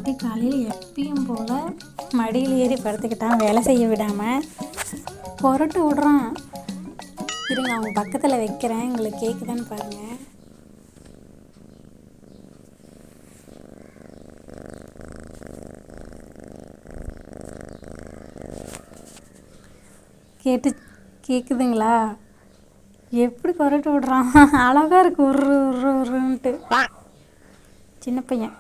குட்டி காலையில் எப்பயும் போல் மடியில் ஏறி படுத்துக்கிட்டான், வேலை செய்ய விடாமல் புரட்டு விட்றான். இருங்க அவங்க பக்கத்தில் வைக்கிறேன், உங்களுக்கு கேட்குதான்னு பாருங்கள். கேட்குதுங்களா? எப்படி புரட்டு விட்றான், அழகாக இருக்கு. உருன்ட்டு சின்ன பையன்.